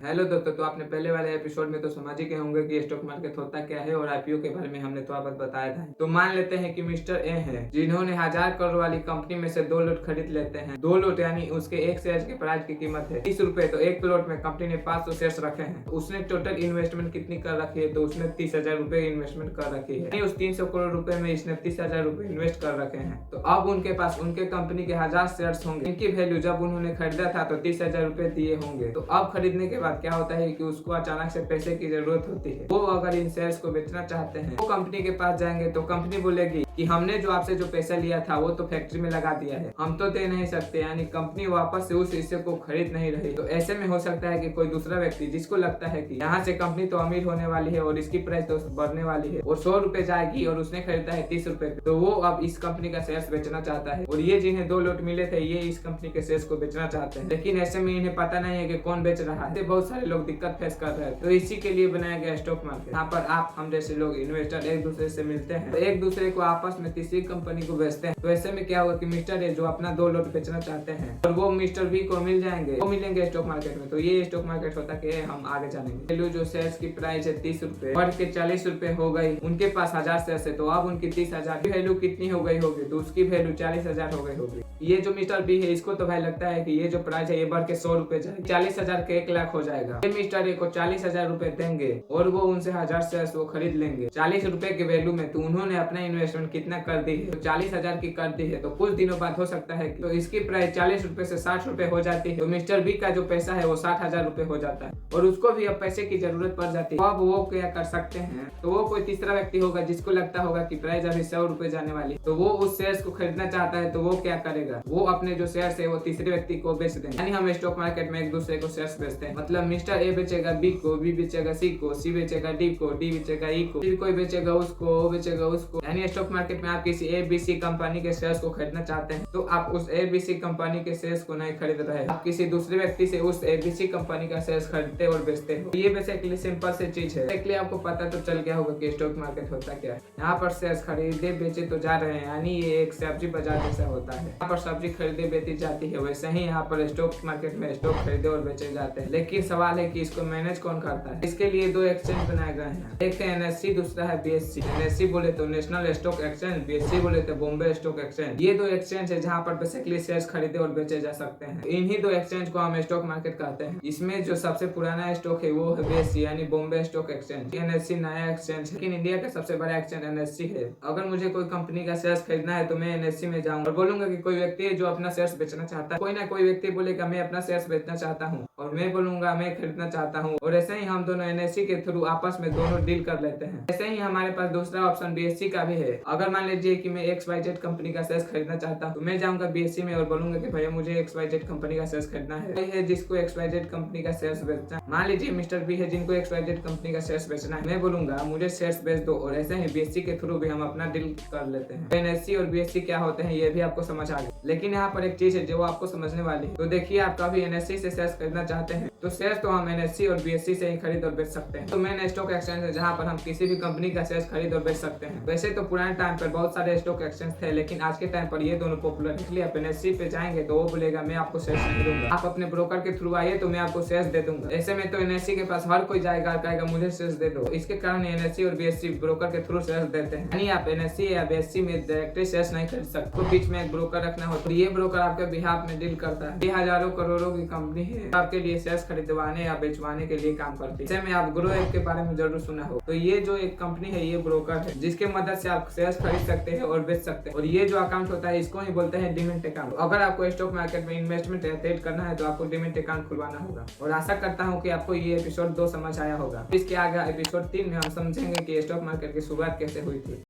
Hello दोस्तों, तो आपने पहले वाले एपिसोड में तो समझ ही गए होंगे कि स्टॉक मार्केट होता क्या है और आईपीओ के बारे में हमने थोड़ा बहुत बताया था। तो मान लेते हैं कि मिस्टर ए है जिन्होंने 1000 करोड़ वाली कंपनी में से 2 लॉट खरीद लेते हैं। 2 लॉट यानी उसके एक शेयर की प्राइस की कीमत है 30 रुपए। तो एक प्लॉट में कंपनी ने 500 शेयर रखे हैं। तो उसने टोटल इन्वेस्टमेंट कितनी कर रखी है? तो उसने 30,000 रुपए इन्वेस्टमेंट कर रखी है, यानी उस 300 करोड़ रुपए में इसने 30,000 रुपए इन्वेस्ट कर रखे हैं। तो अब उनके पास उनके कंपनी के 1000 शेयर होंगे। इनकी वैल्यू जब उन्होंने खरीदा था तो 30,000 रुपए दिए होंगे। तो अब खरीदने के बाद क्या होता है कि उसको अचानक से पैसे की जरूरत होती है। वो अगर इन शेयर्स को बेचना चाहते हैं, वो कंपनी के पास जाएंगे तो कंपनी बोलेगी कि हमने जो आपसे जो पैसा लिया था वो तो फैक्ट्री में लगा दिया है, हम तो दे नहीं सकते, यानी कंपनी वापस से उस हिस्से को खरीद नहीं रही। तो ऐसे में हो सकता है कि कोई दूसरा व्यक्ति जिसको लगता है कि यहाँ से कंपनी तो अमीर होने वाली है और इसकी प्राइस तो बढ़ने वाली है और 100 रुपए जाएगी और उसने खरीदा है 30 रुपए, तो वो अब इस कंपनी का शेयर्स बेचना चाहता है। और ये जिन्हें 2 लॉट मिले थे ये इस कंपनी के शेयर्स को बेचना चाहते हैं, लेकिन ऐसे में इन्हें पता नहीं है कि कौन बेच रहा है। बहुत सारे लोग दिक्कत फेस कर रहे हैं। तो इसी के लिए बनाया गया स्टॉक मार्केट। यहाँ पर आप हम जैसे लोग इन्वेस्टर एक दूसरे से मिलते हैं, तो एक दूसरे को आपस में तीसरी कंपनी को बेचते हैं। तो ऐसे में क्या होगा कि मिस्टर ए जो अपना 2 लॉट बेचना चाहते हैं और वो मिस्टर बी को मिल जाएंगे, वो मिलेंगे स्टॉक मार्केट में। तो ये स्टॉक मार्केट होता है, हम आगे जानेंगे। वैल्यू जो शेयर्स की प्राइस है 30 रुपए बढ़ के 40 रुपए हो गई। उनके पास 1000 शेयर्स है, तो अब उनकी 30,000 की वैल्यू कितनी हो गई होगी? तो उसकी वैल्यू 40,000 हो गई होगी। ये जो मिस्टर बी है इसको तो भाई लगता है कि ये जो प्राइस है ये बढ़ के 100 रुपए जाएगी, 40,000 के 1 लाख हो जाएगा। ये मिस्टर ए को 40,000 रुपए देंगे और वो उनसे 1000 शेयर्स वो खरीद लेंगे 40 रुपए के वैल्यू में। तो उन्होंने अपना इन्वेस्टमेंट कितना कर दी है? तो 40,000 की कर दी है। तो कुछ दिनों बाद हो सकता है कि तो इसकी प्राइस 40 रुपए से 60 रुपए हो जाती है। तो मिस्टर बी का जो पैसा है वो 60,000 रुपए हो जाता है और उसको भी अब पैसे की जरूरत पड़ जाती है। अब वो क्या कर सकते हैं? तो वो कोई तीसरा व्यक्ति होगा जिसको लगता होगा कि प्राइस अभी 100 रुपए जाने वाली, तो वो उस शेयर्स को खरीदना चाहता है। तो वो क्या करेगा? वो अपने जो शेयर्स है वो तीसरे व्यक्ति को बेच देंगे। यानी हम स्टॉक मार्केट में एक दूसरे को शेयर्स बेचते हैं। मतलब मिस्टर ए बेचेगा बी को, बी बेचेगा सी को, सी बेचेगा डी को, डी बेचेगा ई को, फिर कोई बेचेगा उसको, वो बेचेगा उसको। यानी स्टॉक मार्केट में आप किसी एबीसी कंपनी के शेयर्स को खरीदना चाहते हैं तो आप उस एबीसी कंपनी के शेयर्स को नहीं खरीद रहे, आप किसी दूसरे व्यक्ति से उस एबीसी कंपनी का शेयर्स खरीदते और बेचते हो। ये बेसिकली सिंपल सी चीज है। इसलिए आपको पता तो चल गया होगा कि स्टॉक मार्केट होता क्या है। यहाँ पर शेयर्स खरीदे बेचे तो जा रहे हैं, यानी ये एक सब्जी बाजार जैसा होता है। यहाँ पर सब्जी खरीदे बेची जाती है, वैसे ही यहाँ पर स्टॉक मार्केट में स्टॉक खरीदे और बेचे जाते हैं। लेकिन सवाल है कि इसको मैनेज कौन करता है? इसके लिए 2 एक्सचेंज बनाए गए हैं, एक है एनएससी, दूसरा है बीएससी। एनएससी बोले तो नेशनल स्टॉक एक्सचेंज, बीएससी बोले तो बॉम्बे स्टॉक एक्सचेंज। ये 2 एक्सचेंज है जहाँ पर बेसिकली शेयर्स खरीदे और बेचे जा सकते हैं। इन्हीं 2 एक्सचेंज को हम स्टॉक मार्केट कहते हैं। इसमें जो सबसे पुराना स्टॉक है वो है बीएससी यानी बॉम्बे स्टॉक एक्सचेंज। एनएससी नया एक्सचेंज है, लेकिन इंडिया का सबसे बड़ा एक्सचेंज एनएससी है। अगर मुझे कोई कंपनी का शेयर्स खरीदना है तो मैं एनएससी में जाऊंगा और बोलूंगा कि कोई व्यक्ति है जो अपना शेयर्स बेचना चाहता है। कोई ना कोई व्यक्ति बोलेगा मैं अपना शेयर्स बेचना चाहता हूँ और मैं बोलूंगा मैं खरीदना चाहता हूँ, और ऐसे ही हम दोनों एनएससी के थ्रू आपस में दोनों डील कर लेते हैं। ऐसे ही हमारे पास दूसरा ऑप्शन बीएससी का भी है। अगर मान लीजिए कि मैं XYZ कंपनी का शेयर्स खरीदना चाहता हूँ तो मैं जाऊंगा बीएससी में और बोलूंगा कि भैया मुझे XYZ कंपनी का शेयर्स खरीदना है जिसको XYZ कंपनी का शेयर्स बेचना है। मान लीजिए मिस्टर बी है जिनको XYZ कंपनी का शेयर्स बेचना है, मैं बोलूंगा मुझे शेयर्स बेच दो, और ऐसे ही बीएससी के थ्रू भी हम अपना डील कर लेते हैं। एनएससी और बीएससी क्या होते हैं ये भी आपको समझ आ गया, लेकिन यहाँ पर एक चीज है जो आपको समझने वाली है। तो देखिए, आप कभी एनएससी से शेयर्स खरीदना चाहते हैं तो शेयर्स तो हम एनएससी और बीएससी से ही खरीद और बेच सकते हैं। तो मेन स्टॉक एक्सचेंज है जहाँ पर हम किसी भी कंपनी का शेयर्स खरीद और बेच सकते हैं। वैसे तो पुराने टाइम पर बहुत सारे स्टॉक एक्सचेंज थे, लेकिन आज के टाइम पर ये दोनों पॉपुलर है। इसलिए आप एनएससी पे जाएंगे तो वो बोलेगा मैं आपको शेयर्स नहीं दूंगा, आप अपने ब्रोकर के थ्रू आइए तो मैं आपको शेयर्स दे दूंगा। ऐसे में तो एनएससी के पास हर कोई जाएगा कहेगा मुझे शेयर्स दे दो। इसके कारण एनएससी और बीएससी ब्रोकर के थ्रू शेयर्स देते हैं। यानी आप एनएससी या बीएससी में डायरेक्टली शेयर्स नहीं खरीद सकते, तो बीच में एक ब्रोकर रखना होता है। ये ब्रोकर आपके बिहाफ में डील करता है। ये हजारों करोड़ों की कंपनी है, आपके लिए शेयर्स खरीदवाने या बेचवाने के लिए काम करती है। ऐसे में आप ग्रो ऐप के बारे में जरूर सुना हो। तो ये जो एक कंपनी है ये ब्रोकर है जिसके मदद से आप शेयर्स खरीद सकते हैं और बेच सकते हैं। और ये जो अकाउंट होता है इसको ही बोलते हैं डीमैट अकाउंट। अगर आपको स्टॉक मार्केट में इन्वेस्टमेंट करना है तो आपको डीमैट अकाउंट खुलवाना होगा। और आशा करता हूँ कि आपको ये एपिसोड 2 समझ आया होगा। इसके आगे एपिसोड 3 में हम समझेंगे कि स्टॉक मार्केट की शुरुआत कैसे हुई थी।